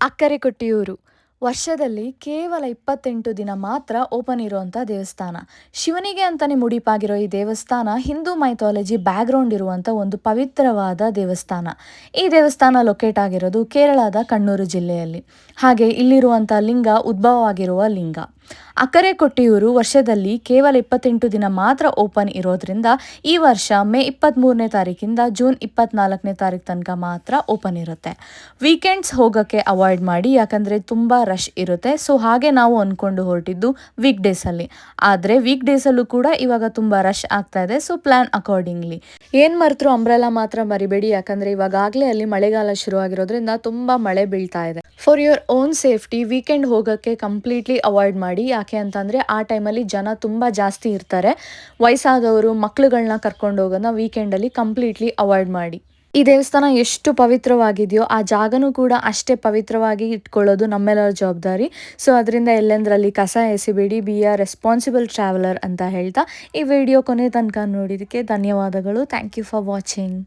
ಅಕ್ಕರೆಕೊಟ್ಟಿಯೂರು ವರ್ಷದಲ್ಲಿ ಕೇವಲ 28 ದಿನ ಮಾತ್ರ ಓಪನ್ ಇರುವಂಥ ದೇವಸ್ಥಾನ. ಶಿವನಿಗೆ ಅಂತಲೇ ಮುಡಿಪಾಗಿರೋ ಈ ದೇವಸ್ಥಾನ ಹಿಂದೂ ಮೈಥಾಲಜಿ ಬ್ಯಾಕ್ಗ್ರೌಂಡ್ ಇರುವಂಥ ಒಂದು ಪವಿತ್ರವಾದ ದೇವಸ್ಥಾನ. ಈ ದೇವಸ್ಥಾನ ಲೊಕೇಟ್ ಆಗಿರೋದು ಕೇರಳದ ಕಣ್ಣೂರು ಜಿಲ್ಲೆಯಲ್ಲಿ. ಹಾಗೆ ಇಲ್ಲಿರುವಂಥ ಲಿಂಗ ಉದ್ಭವವಾಗಿರುವ ಲಿಂಗ. ಅಕ್ಕರೆಕೊಟ್ಟಿಯೂರು ವರ್ಷದಲ್ಲಿ ಕೇವಲ 28 ದಿನ ಮಾತ್ರ ಓಪನ್ ಇರೋದ್ರಿಂದ ಈ ವರ್ಷ ಮೇ 23ನೇ ತಾರೀಕಿಂದ ಜೂನ್ 24ನೇ ತಾರೀಕು ತನಕ ಮಾತ್ರ ಓಪನ್ ಇರುತ್ತೆ. ವೀಕೆಂಡ್ಸ್ ಹೋಗೋಕ್ಕೆ ಅವಾಯ್ಡ್ ಮಾಡಿ, ಯಾಕಂದರೆ ತುಂಬ ರಶ್ ಇರುತ್ತೆ. ಸೊ ಹಾಗೆ ನಾವು ಅಂದ್ಕೊಂಡು ಹೊರಟಿದ್ದು ವೀಕ್ ಡೇಸಲ್ಲಿ. ಆದರೆ ವೀಕ್ ಡೇಸಲ್ಲೂ ಕೂಡ ಇವಾಗ ತುಂಬ ರಶ್ ಆಗ್ತಾ ಇದೆ. So plan accordingly. ಏನು ಮರೆತರೂ ಅಂಬ್ರೆಲಾ ಮಾತ್ರ ಮರಿಬೇಡಿ, ಯಾಕಂದರೆ ಇವಾಗಲೇ ಅಲ್ಲಿ ಮಳೆಗಾಲ ಶುರುವಾಗಿರೋದ್ರಿಂದ ತುಂಬ ಮಳೆ ಬೀಳ್ತಾ ಇದೆ. For your own safety weekend ಹೋಗೋಕ್ಕೆ ಕಂಪ್ಲೀಟ್ಲಿ ಅವಾಯ್ಡ್ ಮಾಡಿ. ಯಾಕೆ ಅಂತಂದರೆ ಆ ಟೈಮಲ್ಲಿ ಜನ ತುಂಬ ಜಾಸ್ತಿ ಇರ್ತಾರೆ. ವಯಸ್ಸಾದವರು ಮಕ್ಳುಗಳನ್ನ ಕರ್ಕೊಂಡು ಹೋಗೋದನ್ನ ವೀಕೆಂಡಲ್ಲಿ ಕಂಪ್ಲೀಟ್ಲಿ ಅವಾಯ್ಡ್ ಮಾಡಿ. ಈ ದೇವಸ್ಥಾನ ಎಷ್ಟು ಪವಿತ್ರವಾಗಿದೆಯೋ ಆ ಜಾಗನೂ ಕೂಡ ಅಷ್ಟೇ ಪವಿತ್ರವಾಗಿ ಇಟ್ಕೊಳ್ಳೋದು ನಮ್ಮೆಲ್ಲರ ಜವಾಬ್ದಾರಿ. ಸೊ ಅದರಿಂದ ಎಲ್ಲೆಂದರಲ್ಲಿ ಕಸ ಎಸಿಬೇಡಿ. ಬಿ ಆರ್ ರೆಸ್ಪಾನ್ಸಿಬಲ್ ಟ್ರಾವೆಲರ್ ಅಂತ ಹೇಳ್ತಾ ಈ ವಿಡಿಯೋ ಕೊನೆ ತನಕ ನೋಡಿದ್ದಕ್ಕೆ ಧನ್ಯವಾದಗಳು. Thank you for watching.